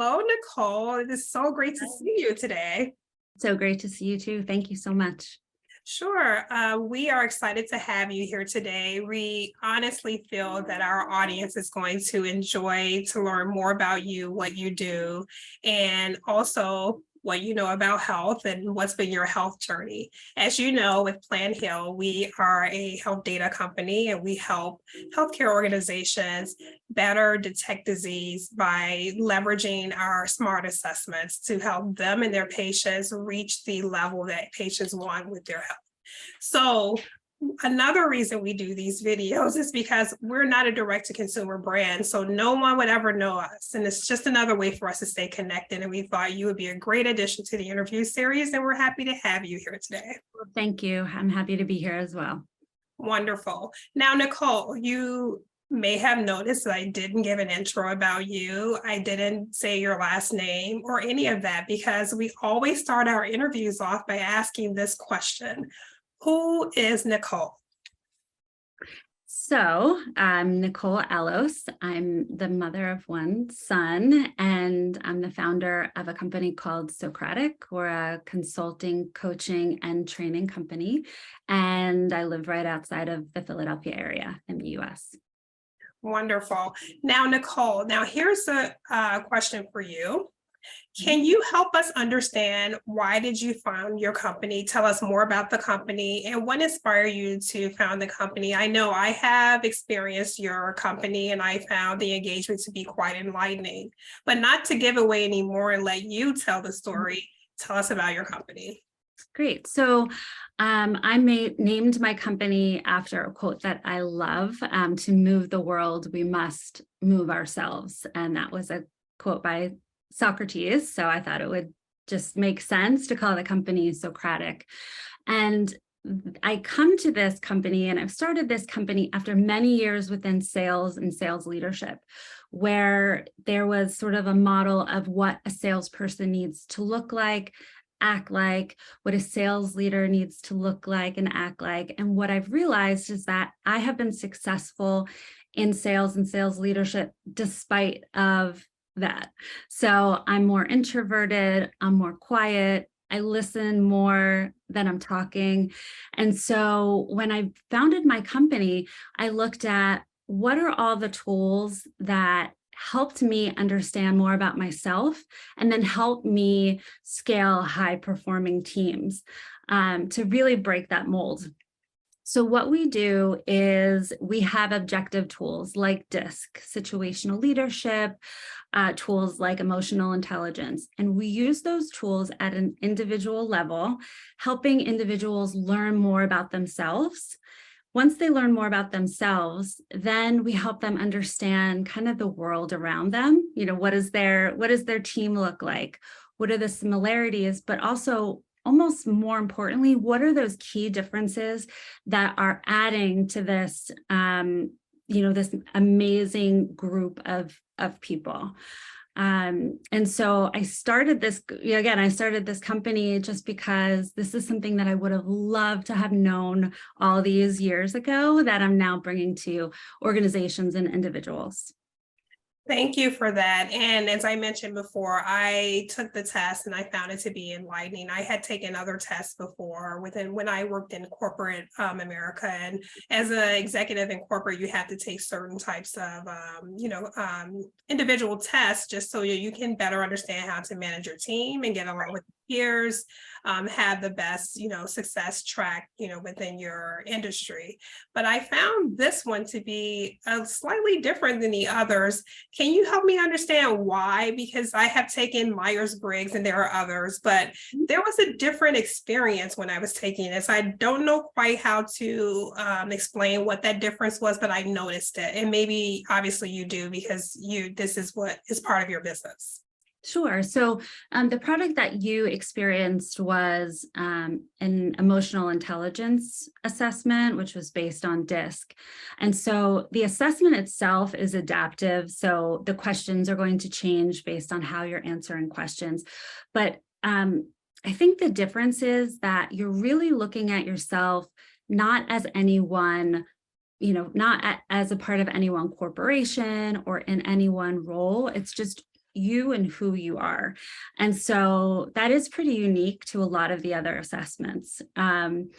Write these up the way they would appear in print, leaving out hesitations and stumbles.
Hello, Nicole. It is so great to see you today. So great to see you too. Thank you so much. Sure. We are excited to have you here today. We honestly feel that our audience is going to enjoy to learn more about you, what you do, and also what you know about health and what's been your health journey. As you know, with Plan Heal, we are a health data company and we help healthcare organizations better detect disease by leveraging our smart assessments to help them and their patients reach the level that patients want with their health. So another reason we do these videos is because we're not a direct-to-consumer brand, so no one would ever know us. And it's just another way for us to stay connected. And we thought you would be a great addition to the interview series, and we're happy to have you here today. Well, thank you. I'm happy to be here as well. Wonderful. Now, Nicole, you may have noticed that I didn't give an intro about you. I didn't say your last name or any of that because we always start our interviews off by asking this question. Who is Nicole? So I'm Nicole Alos. I'm the mother of one son, and I'm the founder of a company called Socratic. We're a consulting, coaching, and training company. And I live right outside of the Philadelphia area in the US. Wonderful. Now, Nicole, here's a question for you. Can you help us understand why did you found your company? Tell us more about the company and what inspired you to found the company. I know I have experienced your company and I found the engagement to be quite enlightening, but not to give away any more and let you tell the story. Tell us about your company. Great. So I named my company after a quote that I love, to move the world, we must move ourselves. And that was a quote by Socrates. So I thought it would just make sense to call the company Socratic. And I come to this company and I've started this company after many years within sales and sales leadership, where there was sort of a model of what a salesperson needs to look like, act like, what a sales leader needs to look like and act like. And what I've realized is that I have been successful in sales and sales leadership despite of that. So I'm more introverted, I'm more quiet, I listen more than I'm talking. And so when I founded my company, I looked at what are all the tools that helped me understand more about myself and then help me scale high performing teams to really break that mold. So what we do is we have objective tools like DISC, situational leadership, tools like emotional intelligence. And we use those tools at an individual level, helping individuals learn more about themselves. Once they learn more about themselves, then we help them understand kind of the world around them. You know, what does their team look like? What are the similarities, but also almost more importantly, what are those key differences that are adding to this, this amazing group of people? And so I started this company just because this is something that I would have loved to have known all these years ago that I'm now bringing to organizations and individuals. Thank you for that. And as I mentioned before, I took the test and I found it to be enlightening. I had taken other tests before when I worked in corporate America. And as an executive in corporate, you have to take certain types of, individual tests just so you can better understand how to manage your team and get along with peers, have the best, success track, within your industry. But I found this one to be slightly different than the others. Can you help me understand why? Because I have taken Myers-Briggs and there are others, but there was a different experience when I was taking this. I don't know quite how to explain what that difference was, but I noticed it. And maybe obviously you do because this is what is part of your business. Sure. So the product that you experienced was an emotional intelligence assessment, which was based on DISC. And so the assessment itself is adaptive. So the questions are going to change based on how you're answering questions. But I think the difference is that you're really looking at yourself not as anyone, not as a part of any one corporation or in any one role. It's just you and who you are. And so that is pretty unique to a lot of the other assessments. And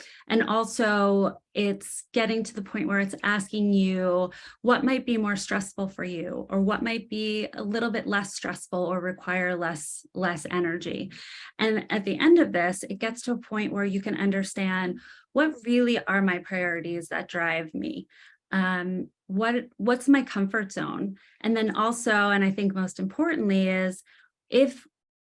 also it's getting to the point where it's asking you what might be more stressful for you, or what might be a little bit less stressful or require less energy. And at the end of this, it gets to a point where you can understand what really are my priorities that drive me. What's my comfort zone? And then also, and I think most importantly, is if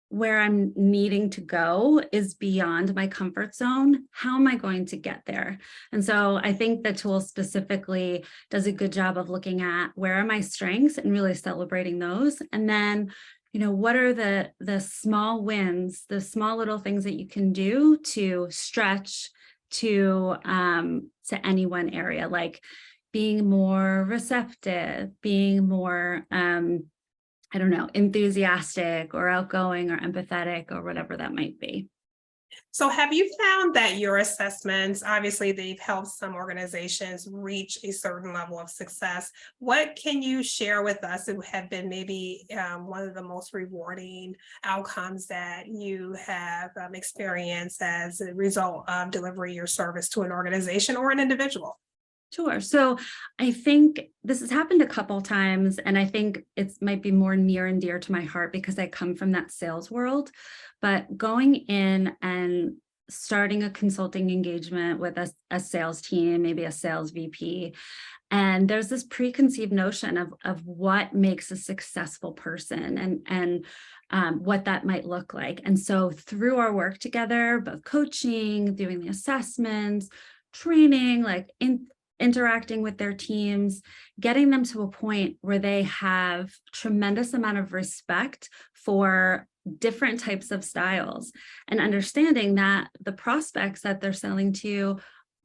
where I'm needing to go is beyond my comfort zone, how am I going to get there? And so I think the tool specifically does a good job of looking at where are my strengths and really celebrating those. And then, what are the small wins, the small little things that you can do to stretch to any one area, like being more receptive, being more, enthusiastic or outgoing or empathetic or whatever that might be. So have you found that your assessments, obviously they've helped some organizations reach a certain level of success. What can you share with us that have been maybe one of the most rewarding outcomes that you have experienced as a result of delivering your service to an organization or an individual? Sure. So I think this has happened a couple times, and I think it might be more near and dear to my heart because I come from that sales world. But going in and starting a consulting engagement with a sales team, maybe a sales VP, and there's this preconceived notion of what makes a successful person and what that might look like. And so through our work together, both coaching, doing the assessments, training, interacting with their teams, getting them to a point where they have tremendous amount of respect for different types of styles, and understanding that the prospects that they're selling to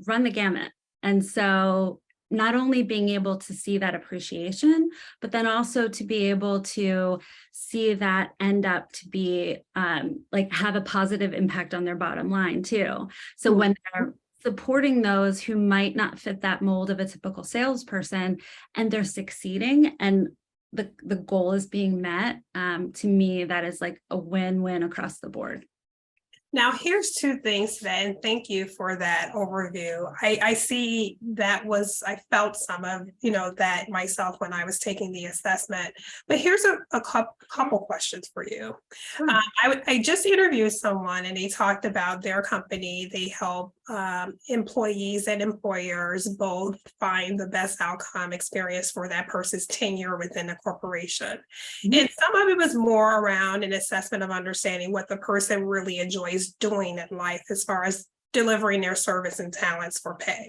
run the gamut. And so not only being able to see that appreciation, but then also to be able to see that end up to be have a positive impact on their bottom line too. So when they're supporting those who might not fit that mold of a typical salesperson and they're succeeding and the goal is being met, to me, that is like a win-win across the board. Now, here's two things today, and thank you for that overview. I see I felt some of, that myself when I was taking the assessment, but here's a couple questions for you. Sure. I just interviewed someone and they talked about their company. They help employees and employers both find the best outcome experience for that person's tenure within the corporation. Mm-hmm. And some of it was more around an assessment of understanding what the person really enjoys doing in life as far as delivering their service and talents for pay.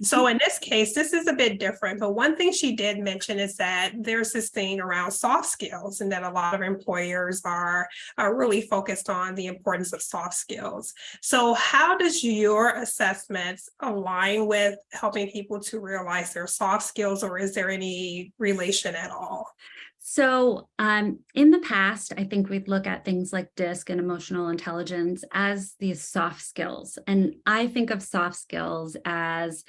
So in this case, this is a bit different, but one thing she did mention is that there's this thing around soft skills and that a lot of employers are really focused on the importance of soft skills. So how does your assessments align with helping people to realize their soft skills, or is there any relation at all? So in the past, I think we'd look at things like DISC and emotional intelligence as these soft skills. And I think of soft skills as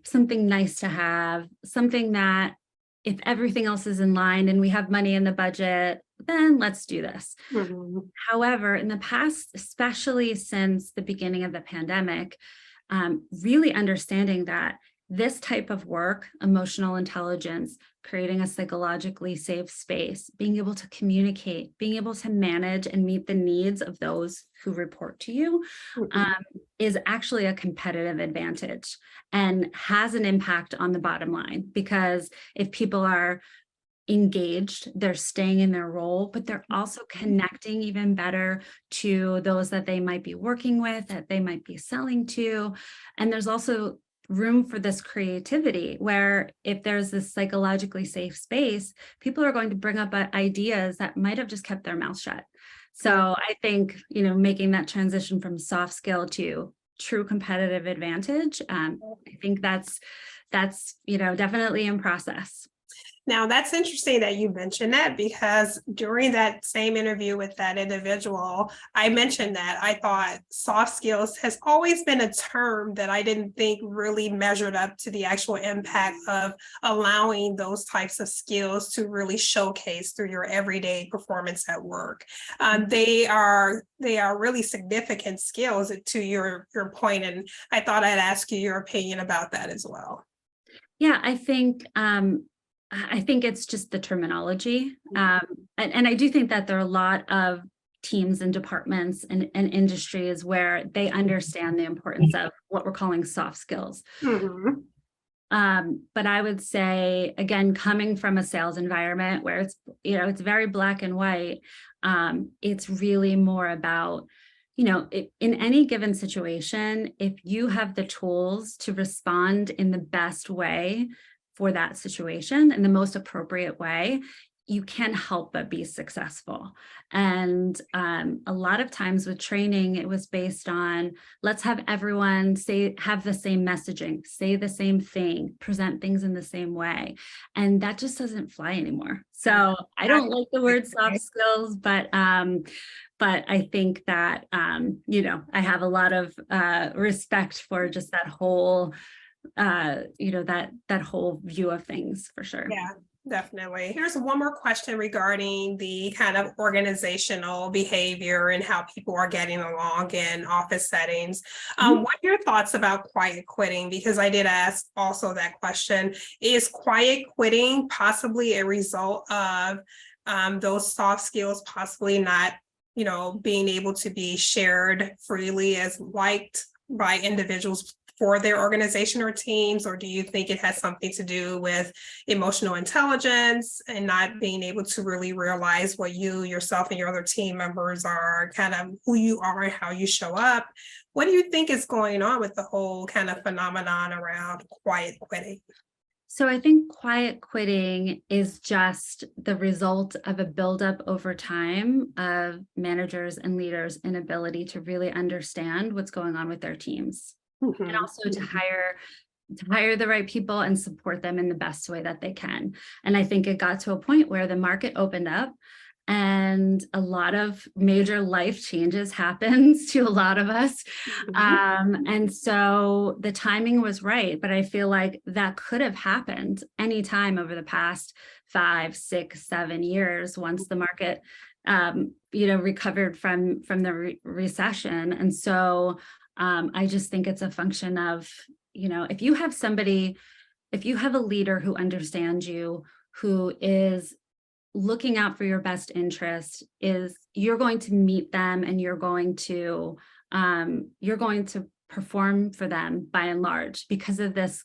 something nice to have, something that if everything else is in line and we have money in the budget, then let's do this. Mm-hmm. However, in the past, especially since the beginning of the pandemic, really understanding that this type of work, emotional intelligence, creating a psychologically safe space, being able to communicate, being able to manage and meet the needs of those who report to you, is actually a competitive advantage and has an impact on the bottom line. Because if people are engaged, they're staying in their role, but they're also connecting even better to those that they might be working with, that they might be selling to. And there's also room for this creativity where if there's this psychologically safe space, people are going to bring up ideas that might have just kept their mouth shut. So I think, making that transition from soft skill to true competitive advantage, I think that's definitely in process. Now, that's interesting that you mentioned that, because during that same interview with that individual, I mentioned that I thought soft skills has always been a term that I didn't think really measured up to the actual impact of allowing those types of skills to really showcase through your everyday performance at work. They are really significant skills, to your point, and I thought I'd ask you your opinion about that as well. Yeah, I think it's just the terminology. And I do think that there are a lot of teams and departments and industries where they understand the importance of what we're calling soft skills. Mhm. But I would say, again, coming from a sales environment where it's very black and white, it's really more about, in any given situation, if you have the tools to respond in the best way for that situation, in the most appropriate way, you can help but be successful. And a lot of times with training, it was based on, let's have everyone have the same messaging, say the same thing, present things in the same way. And that just doesn't fly anymore. So I don't like the word soft skills, but I think that, I have a lot of respect for just that whole, that whole view of things, for sure. Yeah, definitely. Here's one more question regarding the kind of organizational behavior and how people are getting along in office settings. What are your thoughts about quiet quitting? Because I did ask also that question. Is quiet quitting possibly a result of those soft skills possibly not, being able to be shared freely as liked by individuals for their organization or teams? Or do you think it has something to do with emotional intelligence and not being able to really realize what you yourself and your other team members are, kind of who you are and how you show up? What do you think is going on with the whole kind of phenomenon around quiet quitting? So I think quiet quitting is just the result of a buildup over time of managers and leaders' inability to really understand what's going on with their teams. And also to hire the right people and support them in the best way that they can. And I think it got to a point where the market opened up and a lot of major life changes happened to a lot of us. And so the timing was right, but I feel like that could have happened anytime over the past 5, 6, 7 years once the market recovered from the recession. And so I just think it's a function of, if you have a leader who understands you, who is looking out for your best interest, you're going to meet them and you're going to perform for them by and large because of this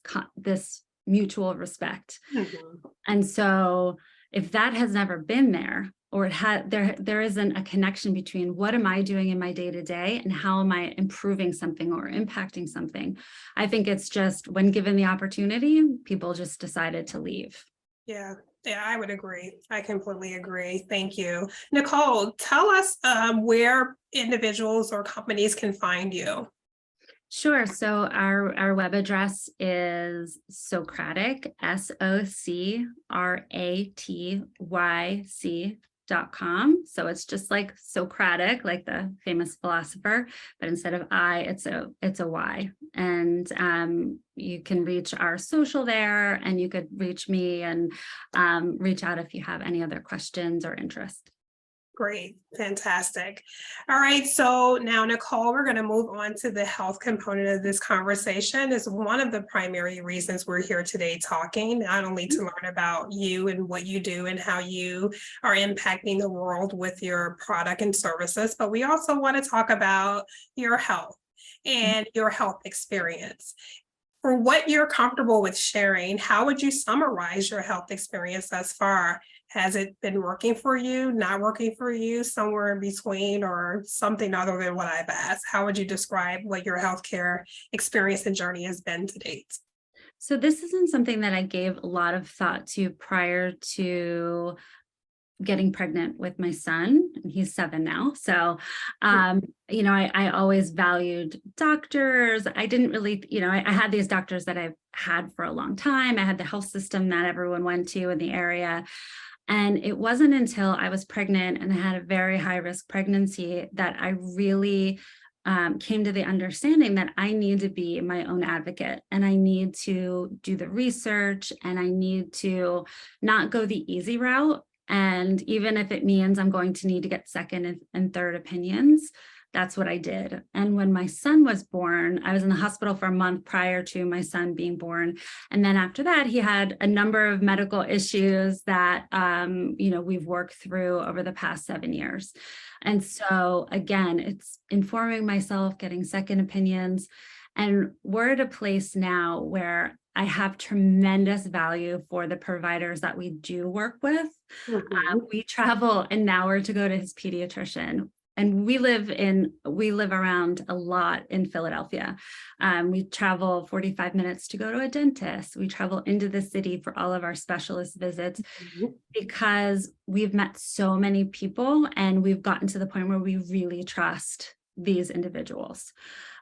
mutual respect. And so if that has never been there, or there isn't a connection between what am I doing in my day-to-day and how am I improving something or impacting something, I think it's just when given the opportunity, people just decided to leave. Yeah, I would agree. I completely agree. Thank you. Nicole, tell us where individuals or companies can find you. Sure. So our web address is Socratyc, SOCRATYC.com. So it's just like Socratic, like the famous philosopher, but instead of I, it's a Y. And you can reach our social there, and you could reach me and reach out if you have any other questions or interest. Great. Fantastic. All right. So now, Nicole, we're going to move on to the health component of this conversation. It's one of the primary reasons we're here today talking, not only to learn about you and what you do and how you are impacting the world with your product and services, but we also want to talk about your health and your health experience. For what you're comfortable with sharing, how would you summarize your health experience thus far? Has it been working for you, not working for you, somewhere in between, or something other than what I've asked? How would you describe what your healthcare experience and journey has been to date? So this isn't something that I gave a lot of thought to prior to getting pregnant with my son. he's 7 now. So, I always valued doctors. I didn't really, I had these doctors that I've had for a long time. I had the health system that everyone went to in the area. And it wasn't until I was pregnant and I had a very high risk pregnancy that I really came to the understanding that I need to be my own advocate, and I need to do the research, and I need to not go the easy route. And even if it means I'm going to need to get second and third opinions, that's what I did. And when my son was born, I was in the hospital for a month prior to my son being born. And then after that, he had a number of medical issues that, we've worked through over the past 7 years. And so again, it's informing myself, getting second opinions. And we're at a place now where I have tremendous value for the providers that we do work with. We travel an hour to go to his pediatrician. And we live around a lot in Philadelphia. We travel 45 minutes to go to a dentist. We travel into the city for all of our specialist visits because we've met so many people and we've gotten to the point where we really trust these individuals.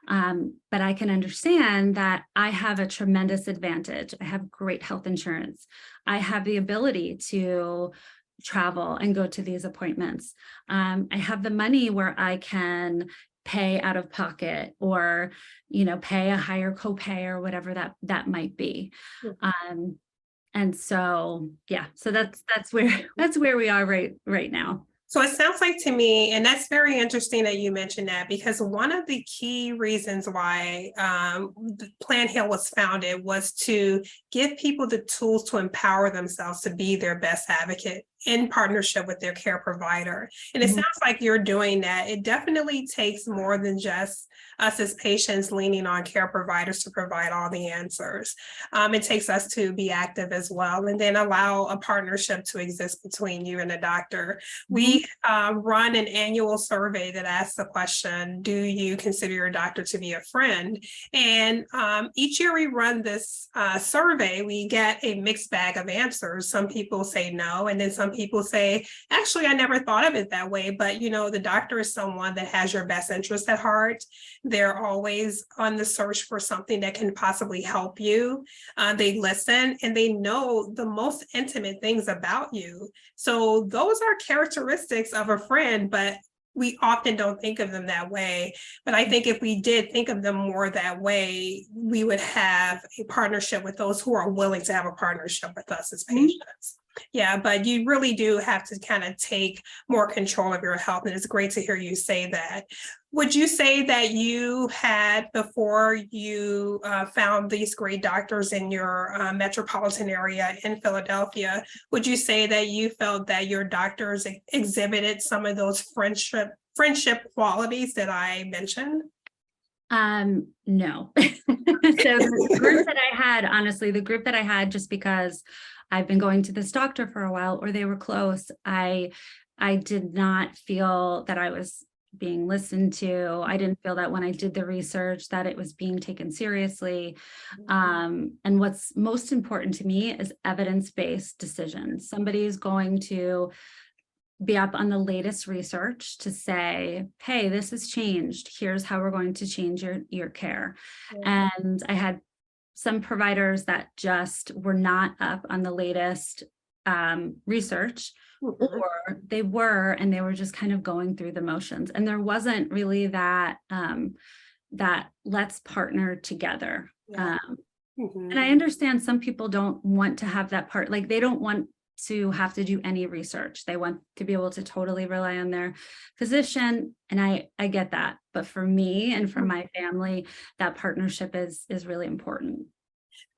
But I can understand that I have a tremendous advantage. I have great health insurance. I have the ability to travel and go to these appointments. I have the money where I can pay out of pocket or, pay a higher copay or whatever that might be. And so, so that's where we are right now. So it sounds like to me, and that's very interesting that you mentioned that, because one of the key reasons why Plan Heal was founded was to give people the tools to empower themselves to be their best advocate in partnership with their care provider. And it sounds like you're doing that. It definitely takes more than just us as patients leaning on care providers to provide all the answers. It takes us to be active as well, and then allow a partnership to exist between you and the doctor. We run an annual survey that asks the question, do you consider your doctor to be a friend? And each year we run this survey, we get a mixed bag of answers. Some people say no, and then some people say, actually, I never thought of it that way. But, the doctor is someone that has your best interest at heart. They're always on the search for something that can possibly help you. They listen and they know the most intimate things about you. So those are characteristics of a friend, but we often don't think of them that way. But I think if we did think of them more that way, we would have a partnership with those who are willing to have a partnership with us as patients. Yeah, but you really do have to kind of take more control of your health. And it's great to hear you say that. Would you say that you had, before you found these great doctors in your metropolitan area in Philadelphia, would you say that you felt that your doctors exhibited some of those friendship qualities that I mentioned? No. So the group that I had, honestly, just because I've been going to this doctor for a while, or they were close, I did not feel that I was being listened to. I didn't feel that when I did the research that it was being taken seriously. And what's most important to me is evidence-based decisions. Somebody is going to be up on the latest research to say, hey, this has changed. Here's how we're going to change your care. And I had some providers that just were not up on the latest research, or they were, and they were just kind of going through the motions. And there wasn't really that let's partner together. And I understand some people don't want to have that part, like they don't want to have to do any research. They want to be able to totally rely on their physician. And I get that. But for me and for my family, that partnership is really important.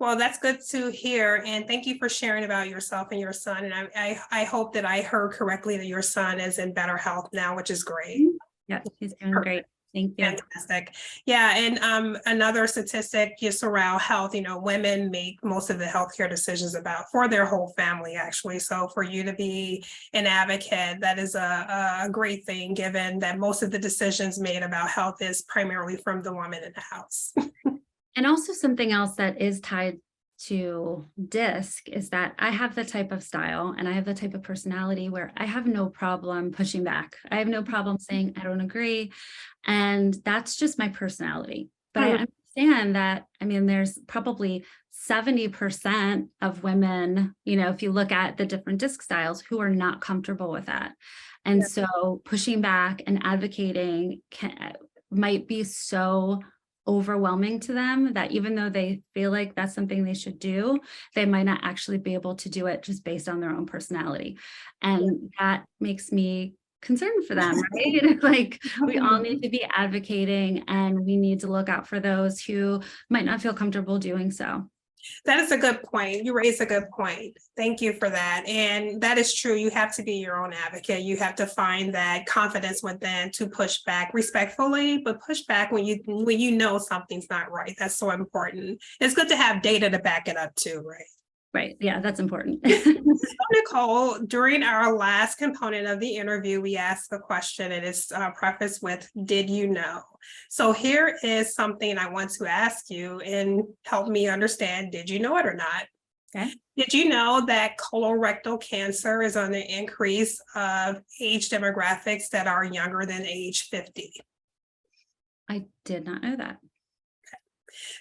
Well, that's good to hear. And thank you for sharing about yourself and your son. And I hope that I heard correctly that your son is in better health now, which is great. Yeah, he's doing great. Thank you. Fantastic. Yeah. And another statistic just around health, women make most of the healthcare decisions for their whole family, actually. So for you to be an advocate, that is a great thing, given that most of the decisions made about health is primarily from the woman in the house. And also something else that is tied to DISC is that I have the type of style and I have the type of personality where I have no problem pushing back. I have no problem saying I don't agree. And that's just my personality. But I understand that, I mean, there's probably 70% of women, if you look at the different DISC styles, who are not comfortable with that. And Yeah. so pushing back and advocating might be so overwhelming to them that even though they feel like that's something they should do, they might not actually be able to do it just based on their own personality. And that makes me concerned for them, right? Like we all need to be advocating, and we need to look out for those who might not feel comfortable doing so. That is a good point. You raised a good point. Thank you for that. And that is true. You have to be your own advocate. You have to find that confidence within to push back respectfully, but push back when you know something's not right. That's so important. It's good to have data to back it up too, right? Right. Yeah, that's important. So, Nicole, during our last component of the interview, we asked a question. It is prefaced with, did you know? So here is something I want to ask you and help me understand, did you know it or not? Okay. Did you know that colorectal cancer is on the increase of age demographics that are younger than age 50? I did not know that.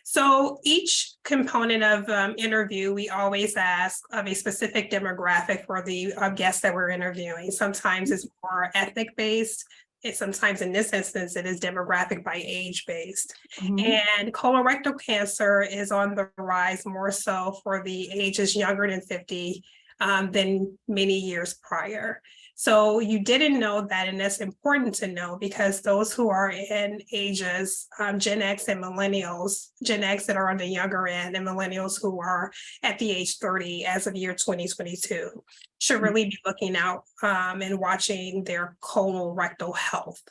So each component of interview, we always ask of a specific demographic for the guests that we're interviewing. Sometimes it's more ethnic based. Sometimes in this instance, it is demographic by age based. And colorectal cancer is on the rise more so for the ages younger than 50 than many years prior. So you didn't know that, and that's important to know because those who are in ages, Gen X and millennials, Gen X that are on the younger end and millennials who are at the age 30 as of year 2022 should really be looking out and watching their colorectal health.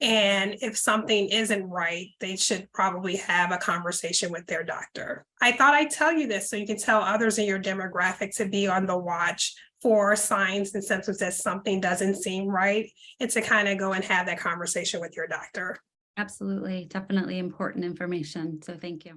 And if something isn't right, they should probably have a conversation with their doctor. I thought I'd tell you this so you can tell others in your demographic to be on the watch for signs and symptoms that something doesn't seem right, and to kind of go and have that conversation with your doctor. Absolutely. Definitely important information. So thank you.